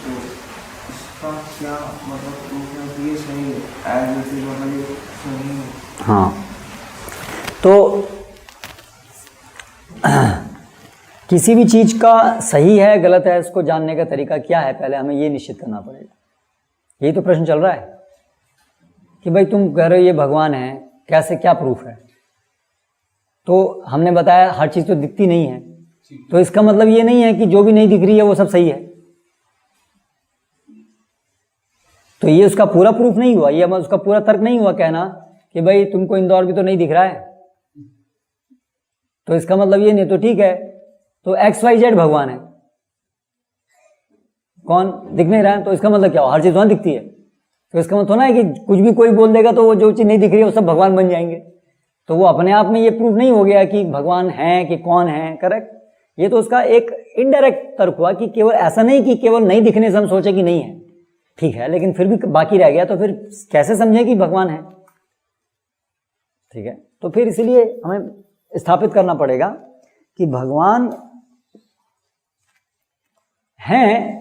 तो इसका क्या मतलब प्रूफ है कि ये सही है? एज इट इज मतलब ये सही है? हाँ, तो किसी भी चीज का सही है गलत है इसको जानने का तरीका क्या है, पहले हमें ये निश्चित करना पड़ेगा। यही तो प्रश्न चल रहा है कि भाई तुम कह रहे हो ये भगवान है, कैसे, क्या प्रूफ है? तो हमने बताया हर चीज तो दिखती नहीं है, तो इसका मतलब ये नहीं है कि जो भी नहीं दिख रही है वो सब सही है। तो ये उसका पूरा प्रूफ नहीं हुआ, ये उसका पूरा तर्क नहीं हुआ कहना कि भाई तुमको इंदौर भी तो नहीं दिख रहा है, तो इसका मतलब ये नहीं। तो ठीक है, तो XYZ भगवान है, कौन दिख नहीं रहा है, तो इसका मतलब क्या हुआ? हर चीज वहां दिखती है, तो इसका मतलब थोड़ा है कि कुछ भी कोई बोल देगा तो वो जो चीज नहीं दिख रही है वो सब भगवान बन जाएंगे। तो वो अपने आप में ये प्रूफ नहीं हो गया कि भगवान है कि कौन है। करेक्ट? ये तो उसका एक इनडायरेक्ट तर्क हुआ कि केवल ऐसा नहीं कि केवल नहीं दिखने से हम सोचे कि नहीं है, ठीक है, लेकिन फिर भी बाकी रह गया, तो फिर कैसे समझे कि भगवान है? ठीक है, तो फिर इसलिए हमें स्थापित करना पड़ेगा कि भगवान हैं।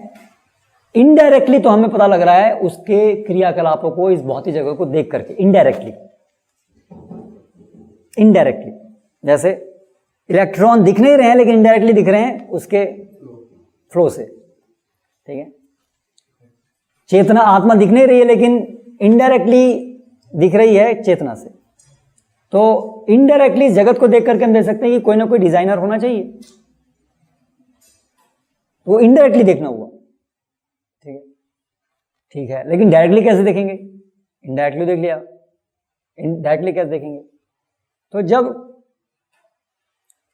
इनडायरेक्टली तो हमें पता लग रहा है उसके क्रियाकलापों को, इस भौतिक जगह को देख करके, इनडायरेक्टली। जैसे इलेक्ट्रॉन दिख नहीं रहे हैं लेकिन इनडायरेक्टली दिख रहे हैं उसके फ्लो से। ठीक है, चेतना आत्मा दिख नहीं रही है लेकिन इनडायरेक्टली दिख रही है चेतना से। तो इनडायरेक्टली जगत को देख करके हम देख सकते हैं कि कोई ना कोई डिजाइनर होना चाहिए, वो इनडायरेक्टली देखना हुआ। ठीक है, ठीक है, लेकिन डायरेक्टली कैसे देखेंगे? इनडायरेक्टली देख लिया, इनडायरेक्टली कैसे देखेंगे? तो जब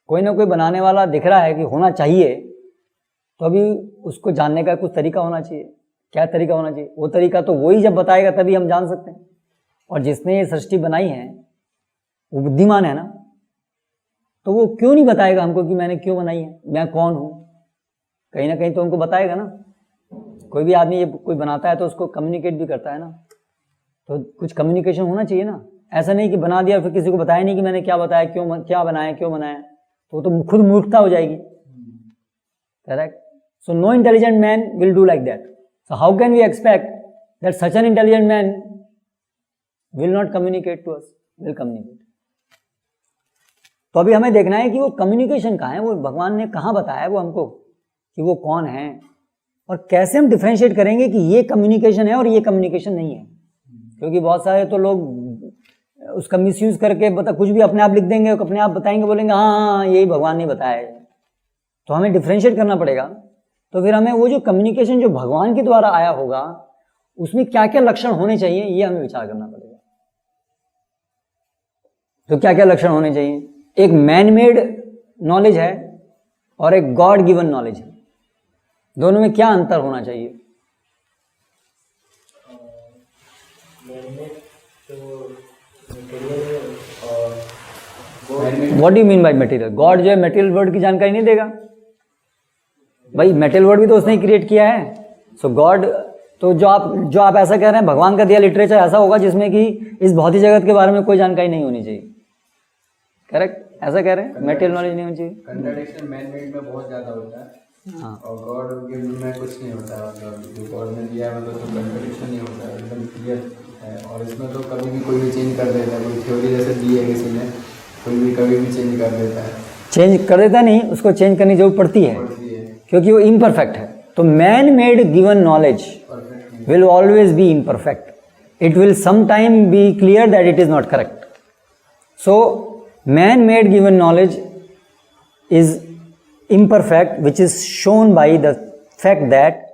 कोई ना कोई बनाने वाला दिख रहा है कि होना चाहिए, तो अभी उसको जानने का कुछ तरीका होना चाहिए। क्या तरीका होना चाहिए? वो तरीका तो वही जब बताएगा तभी हम जान सकते हैं। और जिसने ये सृष्टि बनाई है वो बुद्धिमान है ना, तो वो क्यों नहीं बताएगा हमको कि मैंने क्यों बनाई है, मैं कौन हूं? कहीं ना कहीं तो हमको बताएगा ना। कोई भी आदमी ये कोई बनाता है तो उसको कम्युनिकेट भी करता है ना, तो कुछ कम्युनिकेशन होना चाहिए ना। ऐसा नहीं कि बना दिया फिर किसी को बताया नहीं कि मैंने क्या बताया, क्यों क्या बनाया, क्यों बनाया, तो खुद मूर्खता हो जाएगी। Correct? So no intelligent man will do like that. So how can we expect that such an intelligent man will not communicate to us? Will communicate. तो अभी हमें देखना है कि वो कम्युनिकेशन कहाँ है, वो भगवान ने कहाँ बताया है वो हमको कि वो कौन है, और कैसे हम डिफरेंशिएट करेंगे कि ये कम्युनिकेशन है और ये कम्युनिकेशन नहीं है। क्योंकि बहुत सारे तो लोग उसका मिसयूज करके कुछ भी अपने आप लिख देंगे, अपने आप बताएंगे, बोलेंगे हाँ यही भगवान ने बताया है। तो हमें डिफरेंशिएट करना पड़ेगा। तो फिर हमें वो जो कम्युनिकेशन जो भगवान के द्वारा आया होगा उसमें क्या क्या लक्षण होने चाहिए ये हमें विचार करना पड़ेगा। तो क्या क्या लक्षण होने चाहिए? एक मैन मेड नॉलेज है और एक गॉड गिवन नॉलेज है, दोनों में क्या अंतर होना चाहिए? What do you mean by material? God जो है मटेरियल वर्ड की जानकारी नहीं देगा भाई, मटेरियल वर्ड भी तो उसने क्रिएट किया है। सो गॉड, तो जो आप ऐसा कह रहे हैं भगवान का दिया लिटरेचर ऐसा होगा जिसमें कि इस भौतिक जगत के बारे में कोई जानकारी नहीं होनी चाहिए। करेक्ट? ऐसा कह रहे हैं, मटेरियल नॉलेज नहीं होनी चाहिए। कंट्राडिक्शन मैन मेड में बहुत ज्यादा होता है। हाँ, और गॉड गिवन में कुछ नहीं होता है। मतलब जो गॉड ने दिया है मतलब तो कंट्राडिक्शन नहीं होता है, एकदम क्लियर है। और इसमें तो कभी भी कोई भी चेंज कर देता है, कोई थ्योरी जैसे दी है किसी ने, कोई भी कभी भी चेंज कर देता है। चेंज कर देता नहीं, उसको चेंज करने की जरूरत पड़ती है क्योंकि वो इम्परफेक्ट है। तो man made given knowledge will always be imperfect. It will sometime be clear that it is not correct. So, man-made given knowledge is imperfect, which is shown by the fact that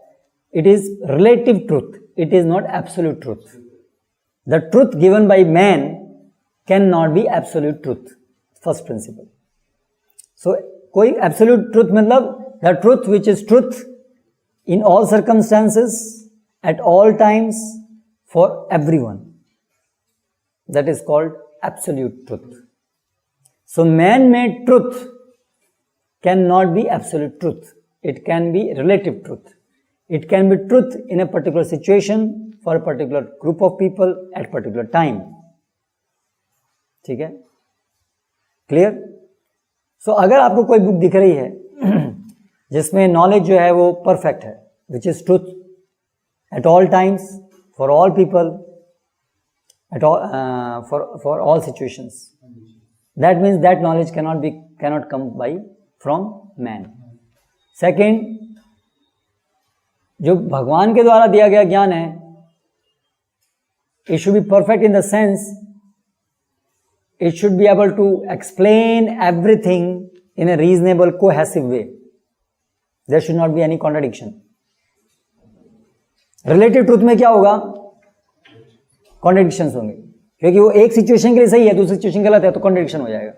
it is relative truth. It is not absolute truth. The truth given by man cannot be absolute truth. First principle. So, कोई absolute truth मतलब the truth which is truth in all circumstances, at all times, for everyone. That is called absolute truth. So man-made truth cannot be absolute truth. It can be relative truth. It can be truth in a particular situation for a particular group of people at particular time. ठीक है? Clear? So अगर आपको कोई book दिख रही है जिसमें knowledge जो है वो परफेक्ट है, which is truth at all times, for all people, at all, for all situations. That means that knowledge cannot come from man. Second, जो भगवान के द्वारा दिया गया ज्ञान है, it should be perfect in the sense it should be able to explain everything in a reasonable, cohesive way. There should not be any contradiction. Relative truth में क्या होगा? कॉन्ट्रडिक्शंस होंगे, क्योंकि वो एक सिचुएशन के लिए सही है, दूसरी सिचुएशन गलत है, तो कॉन्ट्रडिक्शन हो जाएगा.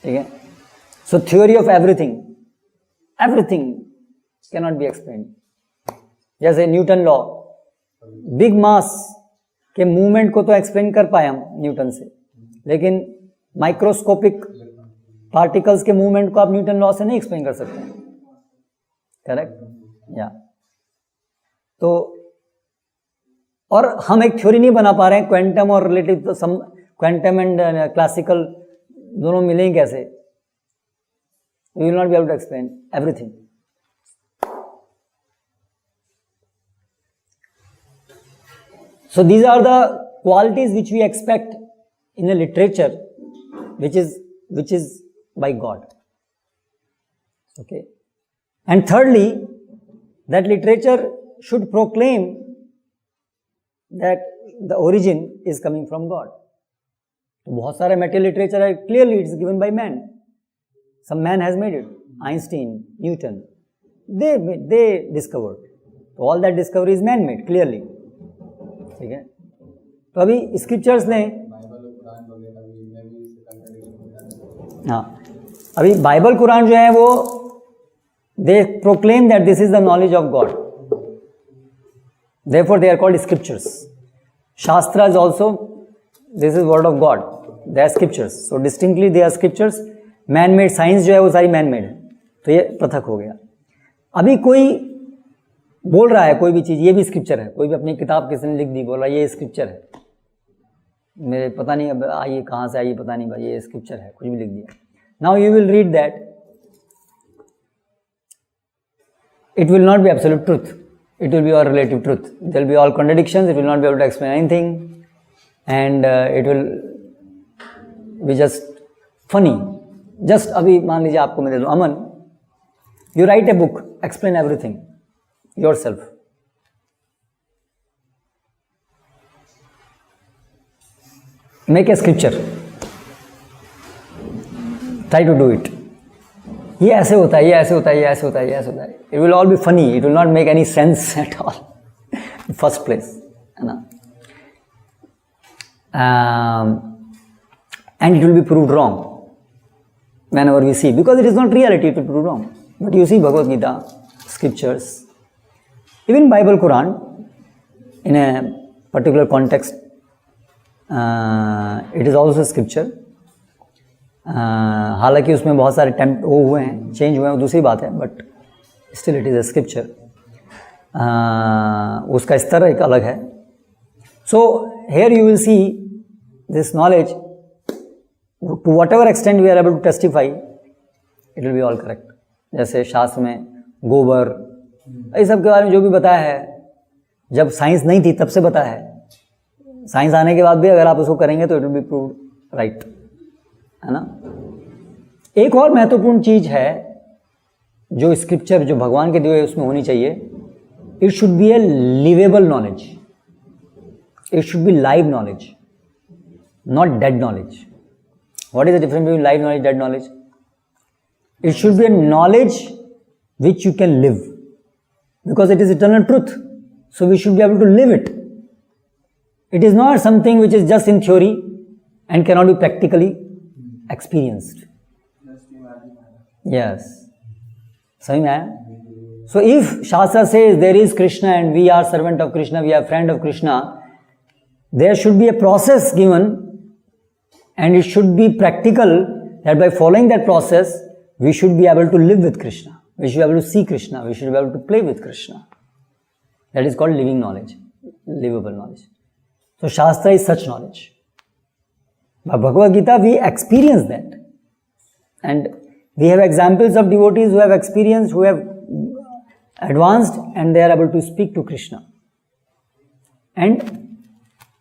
ठीक है? सो theory of everything can not be explained. जैसे न्यूटन लॉ, बिग मास के मूवमेंट को तो एक्सप्लेन कर पाए हम न्यूटन से, लेकिन माइक्रोस्कोपिक पार्टिकल्स के मूवमेंट को आप न्यूटन लॉ से नहीं एक्सप्लेन कर सकते. करेक्ट? या तो और हम एक थ्योरी नहीं बना पा रहे हैं. क्वांटम और रिलेटिव, क्वांटम एंड क्लासिकल दोनों मिलेंगे कैसे? We will not be able to explain everything. So these are the qualities which we expect in a literature which is by God. Okay. And thirdly, that literature should proclaim that the origin is coming from God. तो बहुत सारे material literature है, clearly it is given by man. Some man has made it. Einstein, Newton, they discovered. So all that discovery is man-made, clearly. ठीक है? तो अभी scriptures ने, हाँ, अभी बाइबल कुरान जो है वो they proclaim that this is the knowledge of God. Therefore they are called scriptures. Shastras also, this is word of God. They are scriptures. So distinctly they are scriptures. Man-made science जो है वो सारी man-made है, तो ये पृथक हो गया. अभी कोई बोल रहा है कोई भी चीज़, ये भी स्क्रिप्चर है. कोई भी अपनी किताब किसी ने लिख दी, बोला ये स्क्रिप्चर है, मेरे पता नहीं अब आइए कहाँ से आई पता नहीं भाई, ये स्क्रिप्चर है, कुछ भी लिख दिया. Now you will read that, it will not be absolute truth. It will be all relative truth. There will be all contradictions. It will not be able to explain anything, and it will be just funny. Just अभी मान लीजिए आपको मैं दे दूँ, अमन, you write a book, explain everything yourself. Make a scripture. Try to do it. ये ऐसे होता है, ये ऐसे होता है, ये ऐसे होता है, ये ऐसे होता है. It will all be funny. It will not make any sense at all. First place, है ना? And it will be proved wrong whenever we see, because it is not reality. It will prove wrong. But you see Bhagavad Gita, scriptures, even Bible, Quran, in a particular context, it is also scripture. हालांकि उसमें बहुत सारे tempt वो हुए हैं, change हुए हैं, वो दूसरी बात है, but still it is a scripture. उसका स्तर एक अलग है. So here you will see this knowledge to whatever extent we are able to testify, it will be all correct. जैसे शास्त्र में गोबर, इस सब के बारे में जो भी बताया है, जब साइंस नहीं थी तब से बताया है. साइंस आने के बाद भी अगर आप उसको करेंगे तो it will be proved right, है ना. एक और महत्वपूर्ण चीज है जो स्क्रिप्चर जो भगवान के दिए हुए उसमें होनी चाहिए, it should be a livable knowledge, it should be live knowledge, not dead knowledge. What is the difference between live knowledge, dead knowledge? It should be a knowledge which you can live, because it is eternal truth. So we should be able to live it. It is not something which is just in theory and cannot be practically experienced. Yes. समझ में आया? So if Shastra says there is Krishna and we are servant of Krishna, we are friend of Krishna, there should be a process given, and it should be practical, that by following that process we should be able to live with Krishna, we should be able to see Krishna, we should be able to play with Krishna. That is called living knowledge, livable knowledge. So Shastra is such knowledge. By Bhagavad Gita we experience that, and we have examples of devotees who have experienced, who have advanced, and they are able to speak to Krishna. And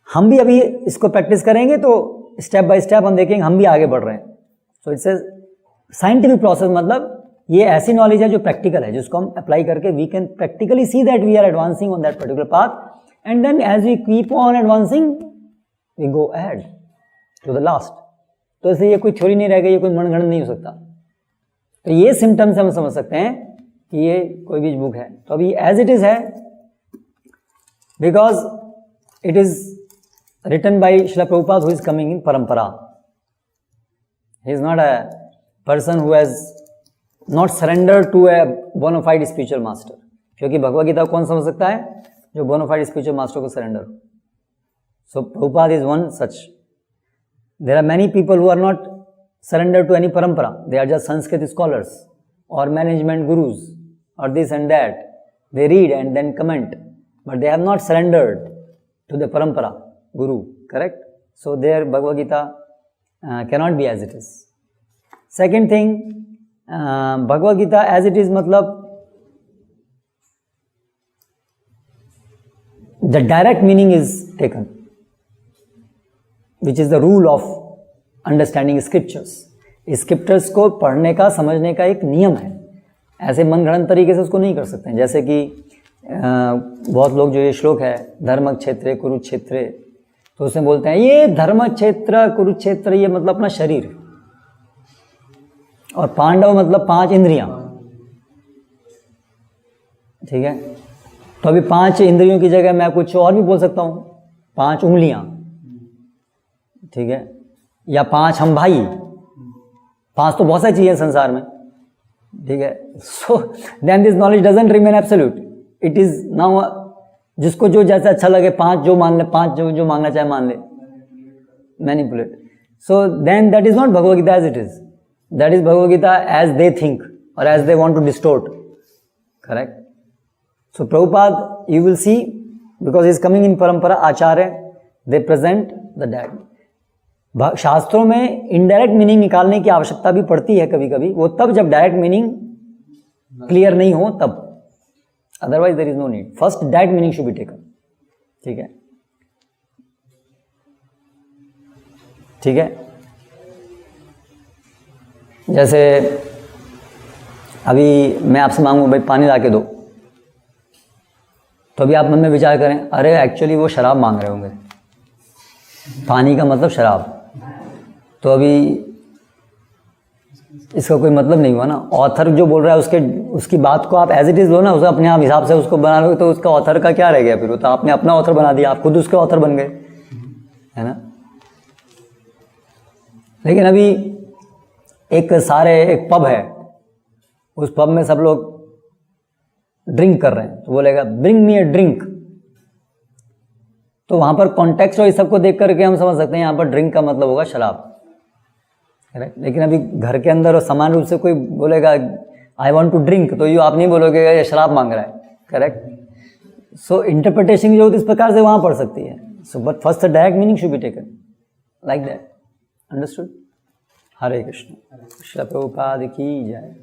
हम भी अभी इसको practice करेंगे तो step by step हम देखेंगे हम भी आगे बढ़ रहे हैं. So it's a scientific process, मतलब ये ऐसी नॉलेज है जो प्रैक्टिकल है, जिसको हम अप्लाई करके we can practically see that we are advancing on that particular path, and then as we keep on advancing we go ahead to the last. तो इसलिए ये कोई थ्योरी नहीं रह गई, ये कोई मनगढ़ंत नहीं हो सकता. तो ये सिम्टम्स हम समझ सकते हैं कि ये कोई भी बुक है. तो अभी एज इट इज है, because it is written by Srila Prabhupada, who is coming in parampara. He is not a person who has not surrendered to a bona fide spiritual master. क्योंकि भगवद गीता को कौन समझ सकता है? जो bona fide spiritual master को surrender हो. So Prabhupada is one such. There are many people who are not surrendered to any parampara. They are just Sanskrit scholars or management gurus or this and that. They read and then comment, but they have not surrendered to the parampara guru, correct? So their Bhagavad Gita cannot be as it is. Second thing, Bhagavad Gita as it is, matlab the direct meaning is taken, which is the rule of understanding scriptures. Scriptures को पढ़ने का, समझने का एक नियम है. ऐसे मनगढ़ंत तरीके से उसको नहीं कर सकते हैं. जैसे कि बहुत लोग जो ये श्लोक है धर्म क्षेत्रे कुरुक्षेत्रे, तो उसमें बोलते हैं ये धर्म क्षेत्र कुरुक्षेत्र, ये मतलब अपना शरीर, और पांडव मतलब 5 इंद्रियां. ठीक है, तो अभी 5 इंद्रियों की जगह मैं कुछ और भी बोल सकता हूं, 5 उंगलियां. ठीक है, या 5 हम भाई. 5 तो बहुत सारी चीजें संसार में. ठीक है, so then this knowledge doesn't remain absolute. It is now, जिसको जो जैसा अच्छा लगे, 5 जो मान ले, 5 जो मानना चाहे मान ले, manipulate. So then that is not Bhagavad Gita as it is. That is Bhagavad Gita as they think और as they want to distort. Correct? So Prabhupada, you will see, because is coming in parampara acharya, they present the that. शास्त्रों में indirect meaning निकालने की आवश्यकता भी पड़ती है कभी कभी, वो तब जब डायरेक्ट मीनिंग क्लियर नहीं हो तब. Otherwise there is no need. First that meaning should be taken. ठीक है, ठीक है. जैसे अभी मैं आपसे मांगू भाई पानी ला के दो, तो अभी आप मन में विचार करें, अरे एक्चुअली वो शराब मांग रहे होंगे, पानी का मतलब शराब. तो अभी इसका कोई मतलब नहीं हुआ ना. ऑथर जो बोल रहा है उसकी बात को आप एज इट इज़ लो ना, उसे अपने आप हिसाब से उसको बना लो, तो उसका ऑथर का क्या रह गया फिर? तो आपने अपना ऑथर बना दिया, आप खुद उसके ऑथर बन गए, है ना. लेकिन अभी एक पब है, उस पब में सब लोग ड्रिंक कर रहे हैं, तो बोलेगा ब्रिंग मी ए ड्रिंक. तो वहाँ पर कॉन्टेक्स्ट और इस सबको देख करके हम समझ सकते हैं यहाँ पर ड्रिंक का मतलब होगा शराब. करेक्ट? लेकिन अभी घर के अंदर और समान रूप से कोई बोलेगा आई वॉन्ट टू ड्रिंक, तो ये आप नहीं बोलोगे ये शराब मांग रहा है. करेक्ट? सो इंटरप्रिटेशन जो होती है इस प्रकार से वहाँ पढ़ सकती है. So but first the direct meaning should be taken like that. Understood? Hare Krishna. Shri Prabhupada की जय.